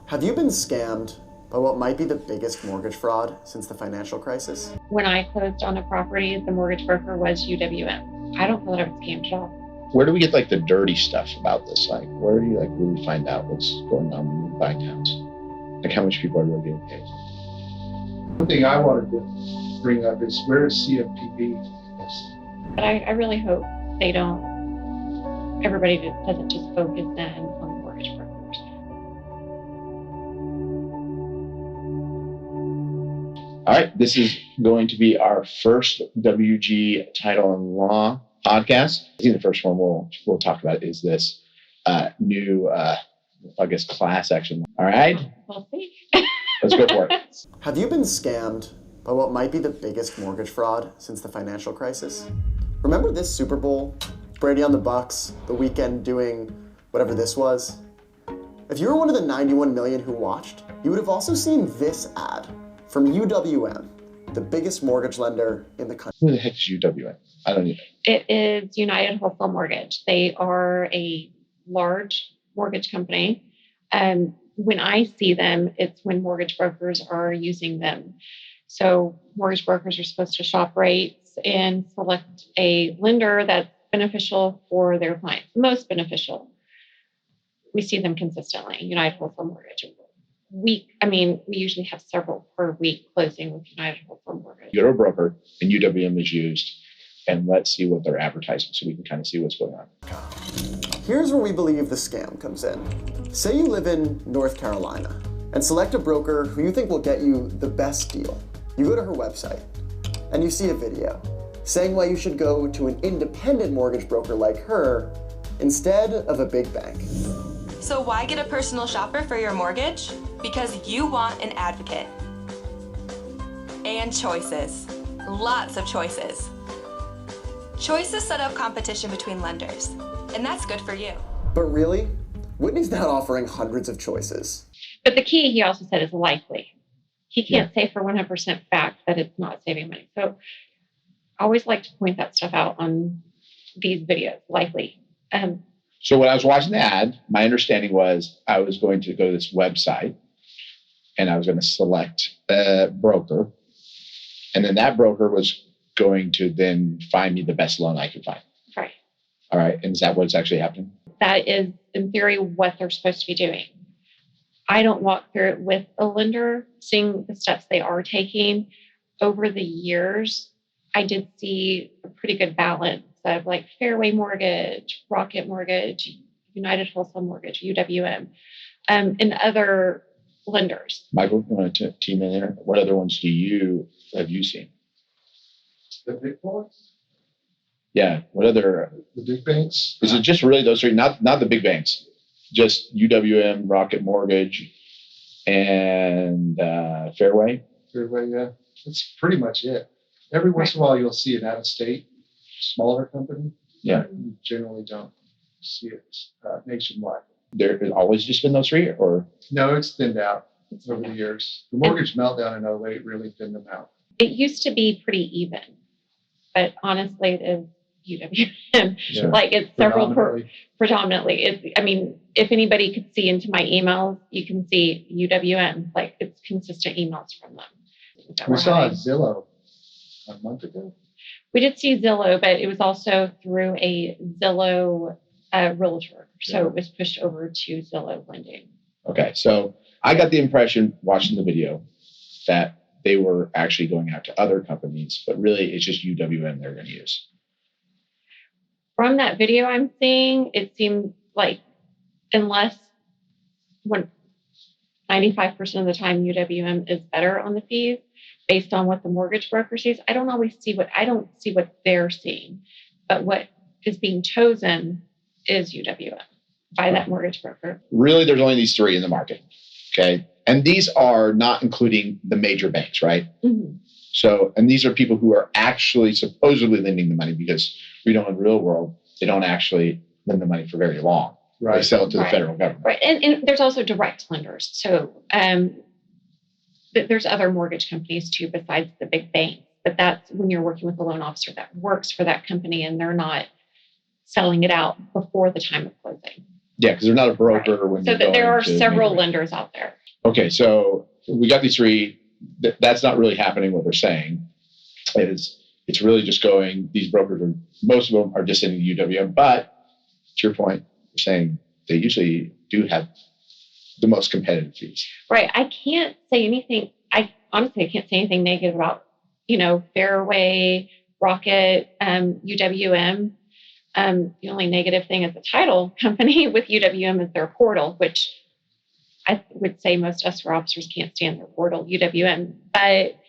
Have you been scammed by what might be the biggest mortgage fraud since the financial crisis? When I closed on a property, the mortgage broker was UWM. I don't feel that I was scammed at all. Where do we get the dirty stuff about this? Where do you really find out what's going on when you're buying house? How much people are really getting paid? One thing I wanted to bring up is where is CFPB? But I really hope they don't, everybody doesn't just focus then on the mortgage brokers. All right, this is going to be our first WG Title and Law podcast. I think the first one we'll talk about is this new, class action. All right, We'll see. let's go for it. Have you been scammed by what might be the biggest mortgage fraud since the financial crisis? Remember this Super Bowl? Brady on the Bucks, the weekend doing whatever this was? If you were one of the 91 million who watched, you would have also seen this ad from UWM, the biggest mortgage lender in the country. Who the heck is UWM? I don't even. It is United Wholesale Mortgage. They are a large mortgage company. When I see them, it's when mortgage brokers are using them. So mortgage brokers are supposed to shop rates and select a lender that's beneficial for their clients, most beneficial. We see them consistently, United Wholesale Mortgage. We usually have several per week closing with United Wholesale Mortgage. You go to a broker and UWM is used, and let's see what they're advertising so we can kind of see what's going on. Here's where we believe the scam comes in. Say you live in North Carolina and select a broker who you think will get you the best deal. You go to her website and you see a video saying why you should go to an independent mortgage broker like her instead of a big bank. So why get a personal shopper for your mortgage? Because you want an advocate. And choices. Lots of choices. Choices set up competition between lenders, and that's good for you. But really, Whitney's not offering hundreds of choices. But the key, he also said, is likely. He can't say for 100% fact that it's not saving money. So I always like to point that stuff out on these videos, likely. So when I was watching the ad, my understanding was I was going to go to this website and I was going to select a broker. And then that broker was going to then find me the best loan I could find. Right. All right. And is that what's actually happening? That is, in theory, what they're supposed to be doing. I don't walk through it with a lender, seeing the steps they are taking. Over the years, I did see a pretty good balance of Fairway Mortgage, Rocket Mortgage, United Wholesale Mortgage, UWM, and other lenders. Michael, you want to team in there? What other ones have you seen? The big boys? Yeah. What other? The big banks? Is it just really those three? Not the big banks. Just UWM, Rocket Mortgage, and Fairway. Fairway, yeah. That's pretty much it. Every once in a while, you'll see an out-of-state, smaller company. Yeah. You generally don't see it nationwide. There has always just been those three, or? No, it's thinned out over the years. The mortgage meltdown in 08 really thinned them out. It used to be pretty even, but honestly, it is UWM. Yeah. It's several predominantly. If anybody could see into my emails, you can see UWM. It's consistent emails from them. We saw a Zillow a month ago. We did see Zillow, but it was also through a Zillow realtor. So it was pushed over to Zillow lending. Okay. So I got the impression watching the video that they were actually going out to other companies, but really it's just UWM they're going to use. From that video I'm seeing, it seemed like unless 95% of the time UWM is better on the fees based on what the mortgage broker sees, I don't see what they're seeing. But what is being chosen is UWM by that mortgage broker. Really, there's only these three in the market. Okay. And these are not including the major banks, right? Mm-hmm. So, and these are people who are actually supposedly lending the money, because we know in the real world, they don't actually lend the money for very long. Right. They sell it to the federal government. Right. And there's also direct lenders. So there's other mortgage companies too, besides the big banks. But that's when you're working with a loan officer that works for that company and they're not selling it out before the time of closing. Yeah, because they're not a broker. Right. When so you're there are going to several make lenders out there. Okay, so we got these three. That's not really happening. What they're saying is it's really just going. These brokers are, most of them are just sending UWM, but to your point, you're saying they usually do have the most competitive fees. Right. I can't say anything. I can't say anything negative about, Fairway, Rocket, UWM. The only negative thing as a title company with UWM is their portal, which I would say most escrow officers can't stand their portal, UWM, but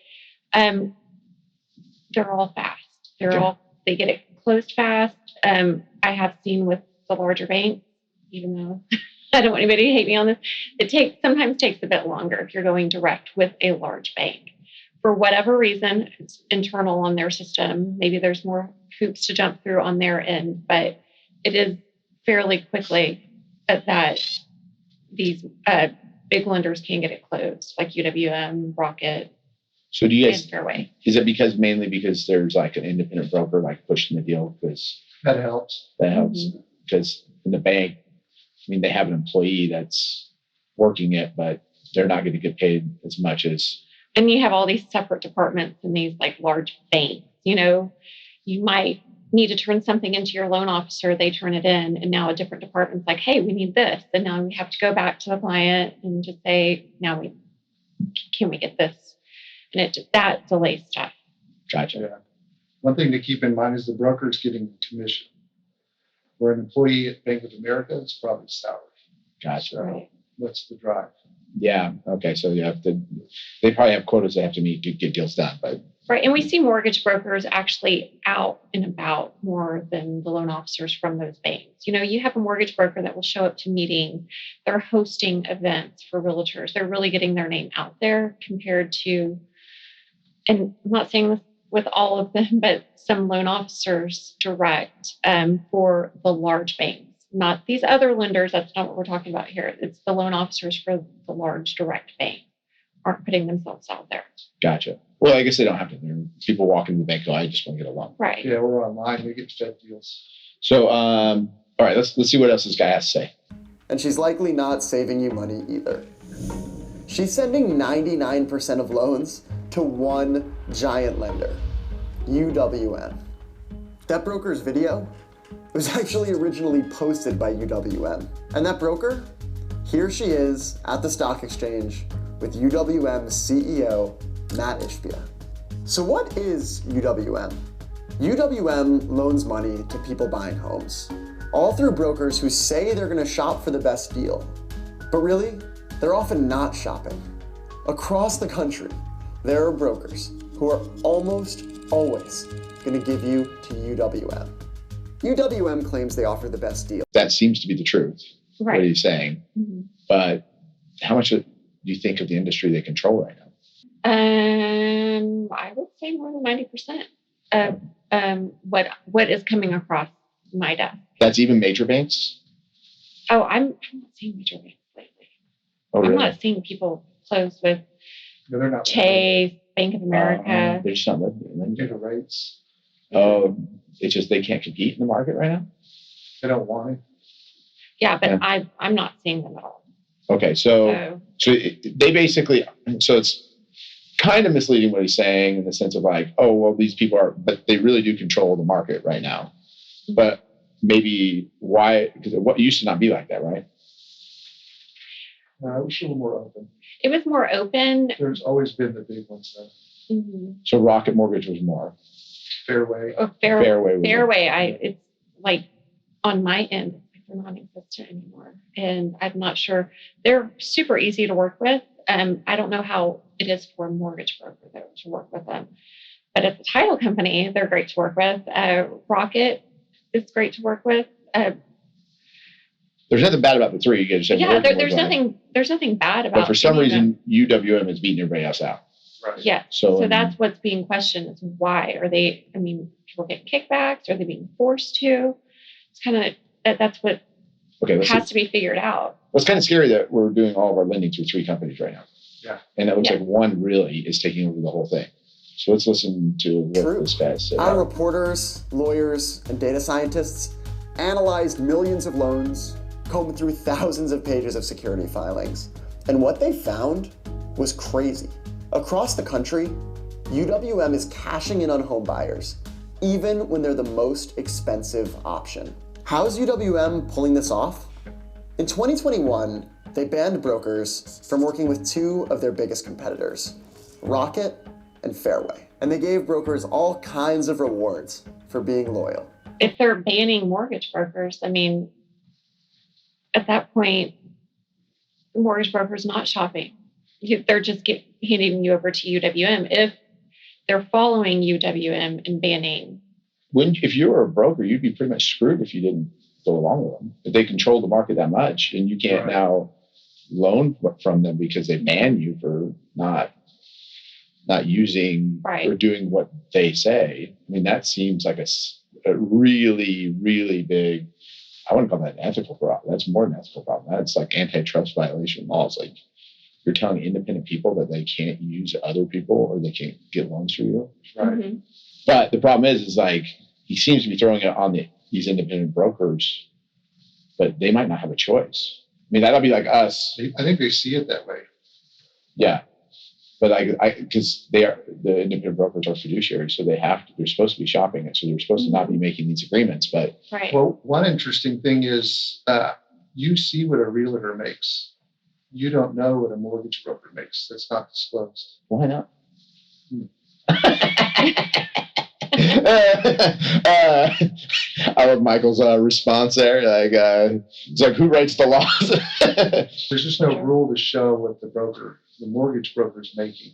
they're all fast. They get it closed fast. I have seen with the larger banks, even though I don't want anybody to hate me on this, it sometimes takes a bit longer if you're going direct with a large bank. For whatever reason, it's internal on their system. Maybe there's more hoops to jump through on their end, but it is fairly quickly that these big lenders can get it closed, like UWM, Rocket, So do you guys, and Fairway. is it mainly because there's like an independent broker like pushing the deal? Because That helps. that helps. Because in the bank, they have an employee that's working it, but they're not going to get paid as much as. And you have all these separate departments in these like large banks. You might need to turn something into your loan officer. They turn it in, and now a different department's like, "Hey, we need this," and now we have to go back to the client and just say, "Can we get this?" And that delays stuff. Gotcha. Yeah. One thing to keep in mind is the broker's getting the commission. Where an employee at Bank of America is probably salary. Gotcha. Right. What's the drive? Yeah. Okay. So they probably have quotas they have to meet to get deals done, but. Right. And we see mortgage brokers actually out and about more than the loan officers from those banks. You have a mortgage broker that will show up to meetings. They're hosting events for realtors. They're really getting their name out there compared to, and I'm not saying this with all of them, but some loan officers direct for the large banks, not these other lenders. That's not what we're talking about here. It's the loan officers for the large direct bank aren't putting themselves out there. Gotcha. Well, I guess they don't have to. People walk into the bank go, I just want to get a loan. Right. Yeah, we're online. We get fed deals. So, all right, let's see what else this guy has to say. And she's likely not saving you money either. She's sending 99% of loans to one giant lender, UWM. That broker's video was actually originally posted by UWM. And that broker, here she is at the stock exchange with UWM's CEO, Matt Ishbia. So what is UWM? UWM loans money to people buying homes, all through brokers who say they're gonna shop for the best deal. But really, they're often not shopping. Across the country, there are brokers who are almost always gonna give you to UWM. UWM claims they offer the best deal. That seems to be the truth. Right. What he's saying. Mm-hmm. But how much do you think of the industry they control right now? I would say more than 90% of what is coming across my desk. That's even major banks? Oh, I'm not seeing major banks lately. Oh, really? I'm not seeing people close with No, they're not. Chase, Bank of America. They're just not lending. Due to rates. Oh, it's just they can't compete in the market right now? They don't want it. Yeah, but Yeah. I'm not seeing them at all. Okay, so they basically, so it's kind of misleading what he's saying in the sense of like, oh, well, these people are, but they really do control the market right now. But maybe why, because it used to not be like that, right? I wish a little more open. It was more open. There's always been the big ones though. Mm-hmm. So Rocket Mortgage was more. Fairway. Oh, Fairway was Fairway. It's like on my end, it's like they're non-existent anymore. And I'm not sure. They're super easy to work with. I don't know how it is for a mortgage broker though, to work with them. But as a title company, they're great to work with. Rocket is great to work with. There's nothing bad about the three. You guys just have to There's nothing bad about. But for some any of them. reason, UWM is beating everybody else out. Right. Yeah. So, So that's what's being questioned is why are they? I mean, people getting kickbacks? Are they being forced to? It's kind of that's what okay. has to be figured out. Well, it's kind of scary that we're doing all of our lending through three companies right now. Yeah. And it looks Yeah. like one really is taking over the whole thing. So let's listen to what True. this guy said. Our reporters, lawyers, and data scientists analyzed millions of loans, combed through thousands of pages of security filings, And what they found was crazy. Across the country, UWM is cashing in on home buyers, even when they're the most expensive option. How's UWM pulling this off? In 2021, they banned brokers from working with two of their biggest competitors, Rocket and Fairway. And they gave brokers all kinds of rewards for being loyal. If they're banning mortgage brokers, I mean, at that point, the mortgage broker's not shopping. They're just handing you over to UWM. If they're following UWM and banning. If you were a broker, you'd be pretty much screwed if you didn't go along with them. If they control the market that much, and you can't now loan from them because they ban you for not using or doing what they say. I mean, that seems like a really, really big, I wouldn't call that an ethical problem. That's more than an ethical problem. That's like antitrust violation laws. Like, you're telling independent people that they can't use other people or they can't get loans for you. Right. Mm-hmm. But the problem is like, he seems to be throwing it on these independent brokers, but they might not have a choice. I mean, that'll be like us. I think they see it that way. Yeah. But because the independent brokers are fiduciaries, so they're supposed to be shopping it. So they're supposed to not be making these agreements. But well, one interesting thing is you see what a realtor makes. You don't know what a mortgage broker makes. That's not disclosed. Why not? I love Michael's response there. Like, it's like, who writes the laws? There's just no rule to show what the mortgage broker is making.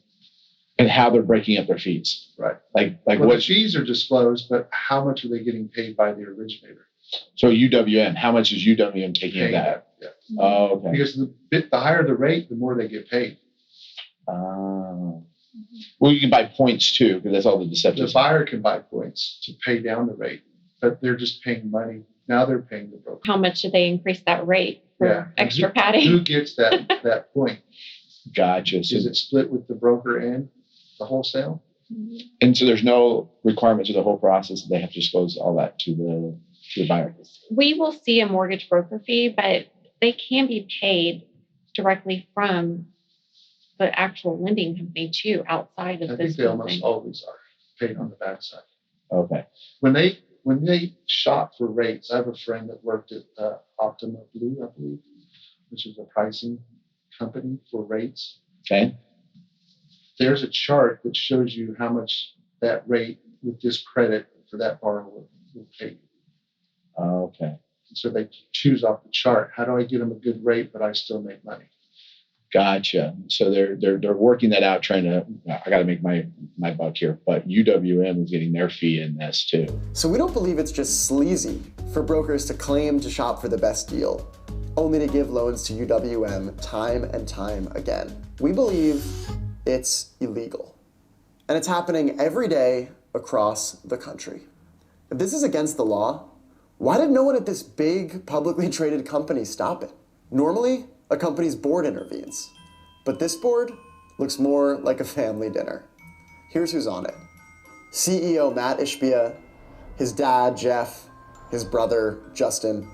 And how they're breaking up their fees. Right. Like well, what the fees are disclosed, but how much are they getting paid by the originator? So UWM, how much is UWM taking of that? Yeah. Oh, okay. Because the higher the rate, the more they get paid. Well, you can buy points too, because that's all the deceptive. The buyer can buy points to pay down the rate, but they're just paying money. Now they're paying the broker. How much did they increase that rate for extra padding? Who gets that point? Gotcha. So is it split with the broker and the wholesale? And so there's no requirement to the whole process. They have to disclose all that to the buyer. We will see a mortgage broker fee, but they can be paid directly from the actual lending company too, outside of I this. think they almost always are paid on the backside. Okay. When they shop for rates, I have a friend that worked at Optima Blue, I believe, which is a pricing company for rates. Okay. There's a chart that shows you how much that rate with this credit for that borrower will pay you. Okay. So they choose off the chart. How do I get them a good rate, but I still make money? Gotcha. So they're working that out, trying to. I got to make my buck here, but UWM is getting their fee in this too. So we don't believe it's just sleazy for brokers to claim to shop for the best deal, only to give loans to UWM time and time again. We believe it's illegal, and it's happening every day across the country. If this is against the law, why did no one at this big publicly traded company stop it? Normally, a company's board intervenes, but this board looks more like a family dinner. Here's who's on it. CEO Matt Ishbia, his dad Jeff, his brother Justin.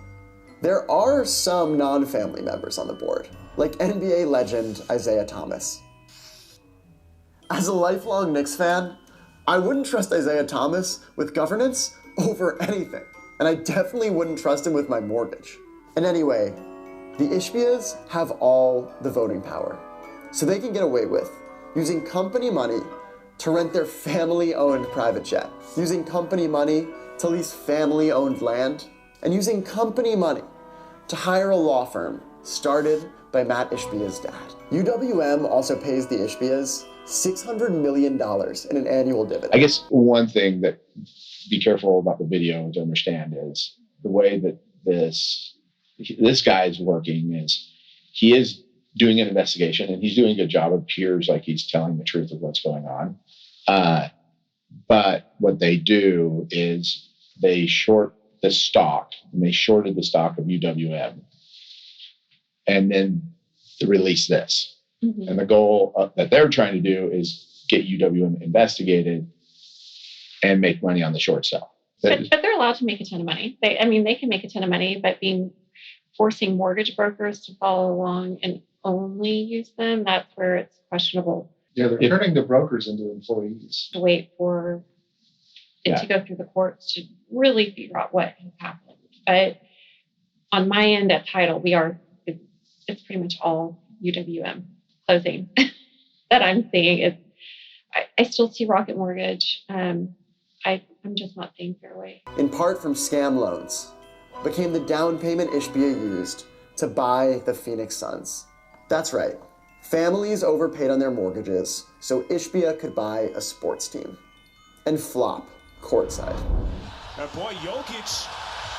There are some non-family members on the board, like NBA legend Isaiah Thomas. As a lifelong Knicks fan, I wouldn't trust Isaiah Thomas with governance over anything, and I definitely wouldn't trust him with my mortgage. And anyway, the Ishbias have all the voting power, so they can get away with using company money to rent their family-owned private jet, using company money to lease family-owned land, and using company money to hire a law firm started by Matt Ishbia's dad. UWM also pays the Ishbias $600 million in an annual dividend. I guess one thing that be careful about the video to understand is the way that this guy is working is he is doing an investigation and he's doing a good job. It appears like he's telling the truth of what's going on. But what they do is they short the stock, and they shorted the stock of UWM and then they release this. Mm-hmm. And the goal that they're trying to do is get UWM investigated and make money on the short sell. But they're allowed to make a ton of money. They can make a ton of money, but forcing mortgage brokers to follow along and only use them, that's where it's questionable Yeah, they're turning the brokers into employees. to wait for it to go through the courts to really figure out what has happened. But on my end at title, it's pretty much all UWM closing that I'm seeing. I still see Rocket Mortgage. I'm just not seeing Fairway. In part from scam loans, became the down payment Ishbia used to buy the Phoenix Suns. That's right. Families overpaid on their mortgages so Ishbia could buy a sports team and flop courtside. And boy, Jokic,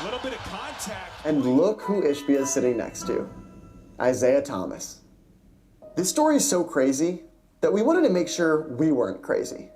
a little bit of contact. And look who Ishbia is sitting next to, Isaiah Thomas. This story is so crazy that we wanted to make sure we weren't crazy.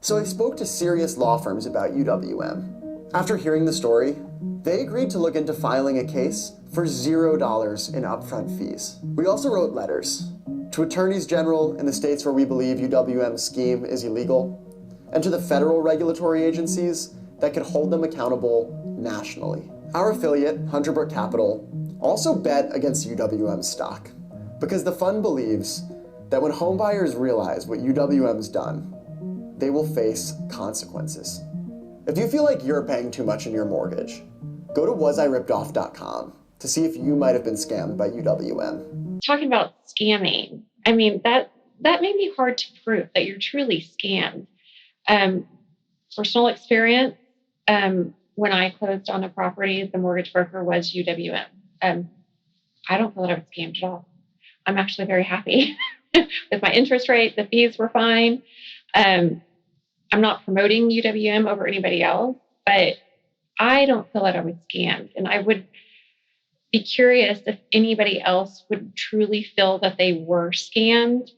So I spoke to serious law firms about UWM. After hearing the story, they agreed to look into filing a case for $0 in upfront fees. We also wrote letters to attorneys general in the states where we believe UWM's scheme is illegal, and to the federal regulatory agencies that could hold them accountable nationally. Our affiliate, Hunter Brook Capital, also bet against UWM stock because the fund believes that when homebuyers realize what UWM's done, they will face consequences. If you feel like you're paying too much in your mortgage, go to wasirippedoff.com to see if you might have been scammed by UWM. Talking about scamming, I mean, that may be hard to prove that you're truly scammed. Personal experience, when I closed on a property, the mortgage broker was UWM. I don't feel that I was scammed at all. I'm actually very happy with my interest rate. The fees were fine. I'm not promoting UWM over anybody else, but I don't feel that I was scammed. And I would be curious if anybody else would truly feel that they were scammed.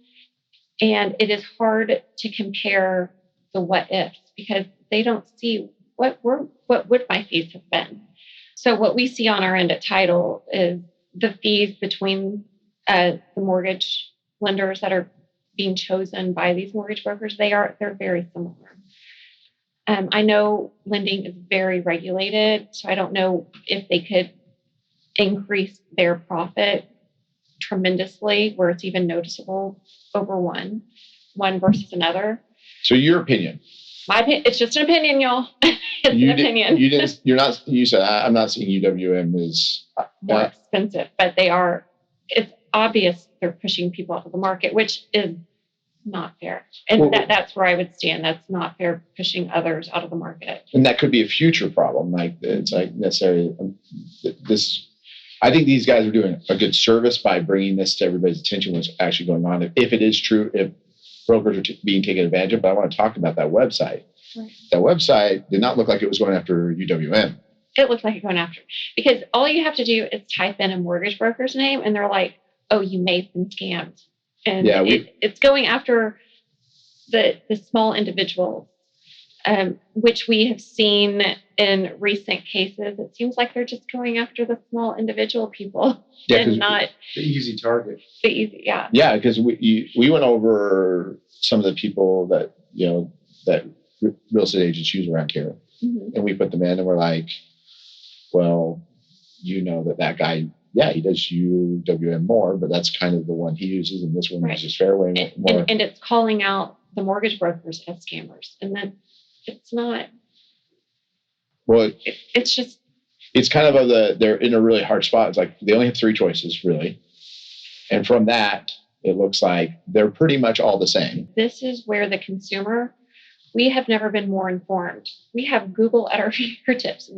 And it is hard to compare the what ifs because they don't see what would my fees have been. So what we see on our end at title is the fees between the mortgage lenders that are being chosen by these mortgage brokers. They're very similar. I know lending is very regulated, so I don't know if they could increase their profit tremendously where it's even noticeable over one versus another. So your opinion? My opinion, it's just an opinion, y'all. It's an opinion. You said, I'm not seeing UWM as more expensive, but it's obvious they're pushing people out of the market, which is not fair. And that's where I would stand. That's not fair, pushing others out of the market. And that could be a future problem. Like it's like necessarily this. I think these guys are doing a good service by bringing this to everybody's attention. What's actually going on? If it is true, if brokers are being taken advantage of. But I want to talk about that website. Right. That website did not look like it was going after UWM. It looked like it's going after, because all you have to do is type in a mortgage broker's name, and they're like, "Oh, you may have been scammed." And yeah, it's going after the small individuals, which we have seen in recent cases. It seems like they're just going after the small individual people, and not the easy target. Yeah, because we went over some of the people that that real estate agents use around here, and we put them in, and we're like, well, that guy. Yeah, he does UWM more, but that's kind of the one he uses, and this one uses Fairway more. And it's calling out the mortgage brokers as scammers, and then it's not. Well, it's just. It's kind of they're in a really hard spot. It's like they only have three choices, really, and from that, it looks like they're pretty much all the same. This is where the consumer. We have never been more informed. We have Google at our fingertips.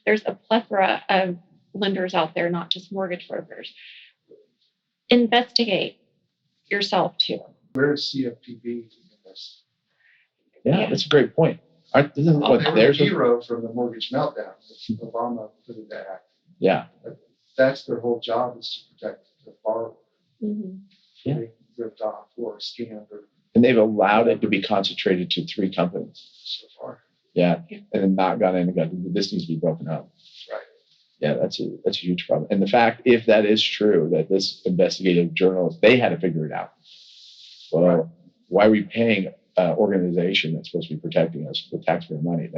There's a plethora of lenders out there, not just mortgage brokers. Investigate yourself too. Where is CFPB in this? Yeah, that's a great point. There's a hero from the mortgage meltdown. Obama put in that act. Yeah, that's their whole job, is to protect the borrower. Mm-hmm. Yeah. Ripped off or scammed. And they've allowed it to be concentrated to three companies so far. Yeah, and then not gone in and gone, this needs to be broken up. Right. Yeah, that's a huge problem. And the fact, if that is true, that this investigative journalist, they had to figure it out. Well, why are we paying an organization that's supposed to be protecting us with taxpayer money?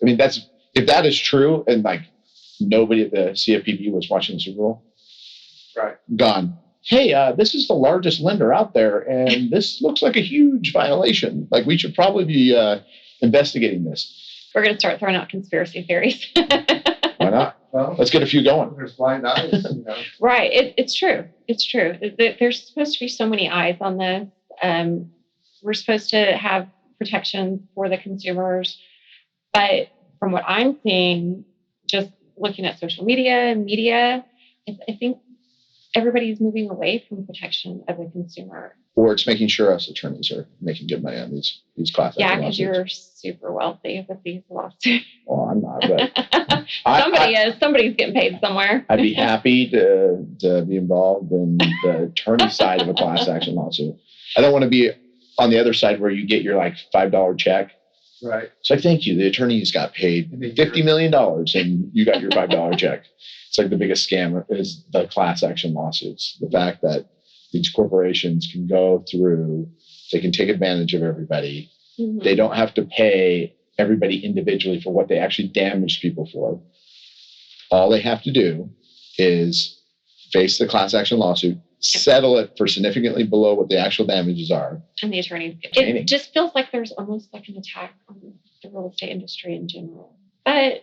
If that is true, and like nobody at the CFPB was watching the Super Bowl, Right. gone, hey, this is the largest lender out there, and this looks like a huge violation. Like, we should probably be investigating this. We're going to start throwing out conspiracy theories. Why not? Well, Let's get a few going. there's blind eyes, you know. Right. It's true. It's true. There's supposed to be so many eyes on this. We're supposed to have protection for the consumers. But from what I'm seeing, just looking at social media and media, I think everybody's moving away from protection of the consumer. Or it's making sure us attorneys are making good money on these class action Yeah, because lawsuits. you're super wealthy with these lawsuits. Well, I'm not, but Somebody is. Somebody's getting paid somewhere. I'd be happy to be involved in the attorney side of a class action lawsuit. I don't want to be on the other side where you get your like $5 check. Right. It's like, thank you. The attorneys got paid $50 million and you got your $5 check. It's like the biggest scam is the class action lawsuits. The fact that these corporations can go through, they can take advantage of everybody. Mhm. They don't have to pay everybody individually for what they actually damaged people for. All they have to do is face the class action lawsuit, settle it for significantly below what the actual damages are. And the attorneys. Training. It just feels like there's almost like an attack on the real estate industry in general. But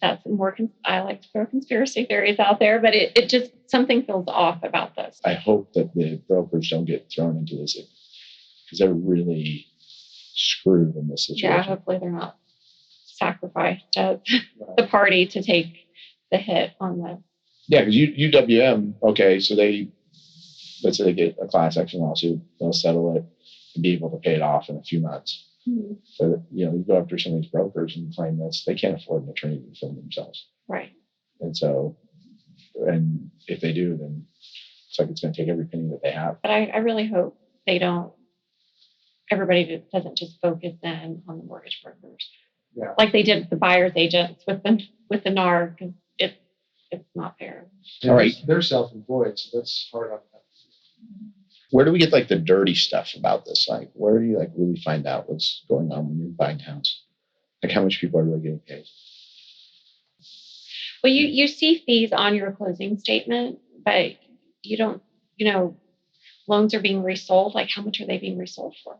that's more, I like to throw conspiracy theories out there, but it just, something feels off about this. I hope that the brokers don't get thrown into this because they're really screwed in this situation. Yeah, hopefully they're not sacrificed as the party to take the hit on this. Yeah, because UWM, okay, so let's say they get a class action lawsuit, they'll settle it and be able to pay it off in a few months. Mhm. But, you go after some of these brokers and claim this, they can't afford an attorney to defend themselves. Right. And so, and if they do, then it's like it's going to take every penny that they have. But I really hope they don't, everybody doesn't just focus in on the mortgage brokers. Yeah. Like they did with the buyer's agents with the NAR, because it's not fair. And All right. They're self-employed, so that's hard on them. Where do we get like the dirty stuff about this? Like, where do you like really find out what's going on when you're buying a house? Like how much people are really getting paid? Well, you see fees on your closing statement, but you don't, loans are being resold. Like how much are they being resold for?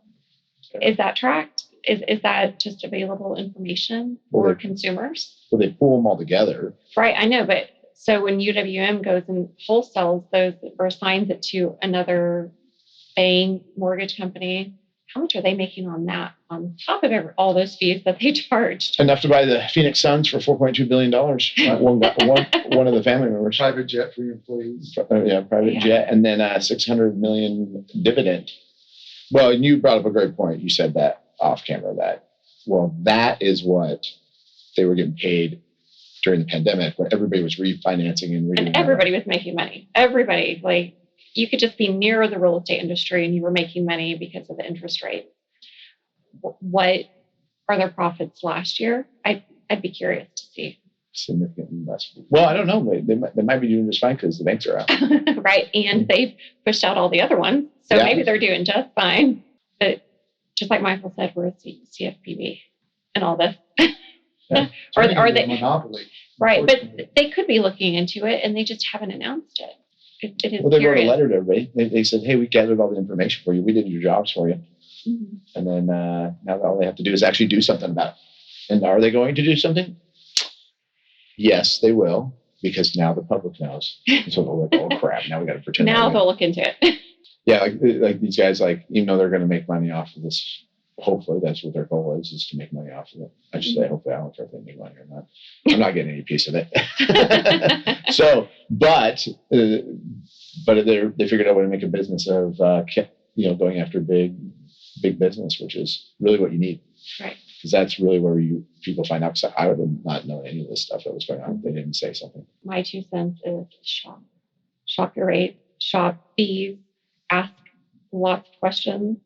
Is that tracked? Is that just available information for consumers? Well, they pull them all together. Right, I know, but so when UWM goes and wholesales those or assigns it to another bank, mortgage company, how much are they making on that on top of all those fees that they charged? Enough to buy the Phoenix Suns for $4.2 billion. One of the family members. Private jet for your employees. Private jet, and then $600 million dividend. Well, and you brought up a great point. You said that off camera that is what they were getting paid during the pandemic when everybody was refinancing and everybody was making money. Everybody, like you could just be near the real estate industry and you were making money because of the interest rate. What are their profits last year? I'd be curious to see. Significantly less. Well, I don't know. They might be doing just fine because the banks are out. Right. And they've pushed out all the other ones. So maybe they're doing just fine. But just like Michael said, we're a CFPB and all this. Yeah. Or they monopoly. Right. But they could be looking into it and they just haven't announced it. It is they curious. wrote a letter to everybody. They said, hey, we gathered all the information for you. We did your jobs for you. Mhm. And then now all they have to do is actually do something about it. And are they going to do something? Yes, they will, because now the public knows. So they're like, oh crap, now we got to pretend. Now they'll look into it. Yeah, like these guys, even though they're going to make money off of this, hopefully that's what their goal is to make money off of it. I just say, hopefully, I don't care if they make money or not. I'm not getting any piece of it. So, but they figured out a way to make a business of, going after big business, which is really what you need. Right. Because that's really where people find out. Because I would have not known any of this stuff that was going on if they didn't say something. My 2 cents is shop your rate, shop fees, ask lots of questions,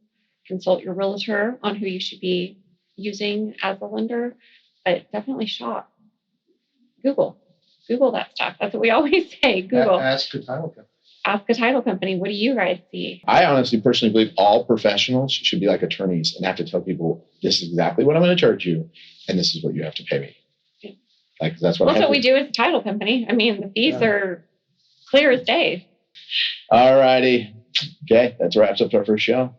consult your realtor on who you should be using as a lender, but definitely shop. Google that stuff. That's what we always say. Google. Ask a title company. Ask a title company. What do you guys see? I honestly, personally believe all professionals should be like attorneys and have to tell people, this is exactly what I'm going to charge you, and this is what you have to pay me. Like that's what. Well, that's what we do as a title company. I mean, the fees are clear as day. All righty. Okay, that wraps up our first show.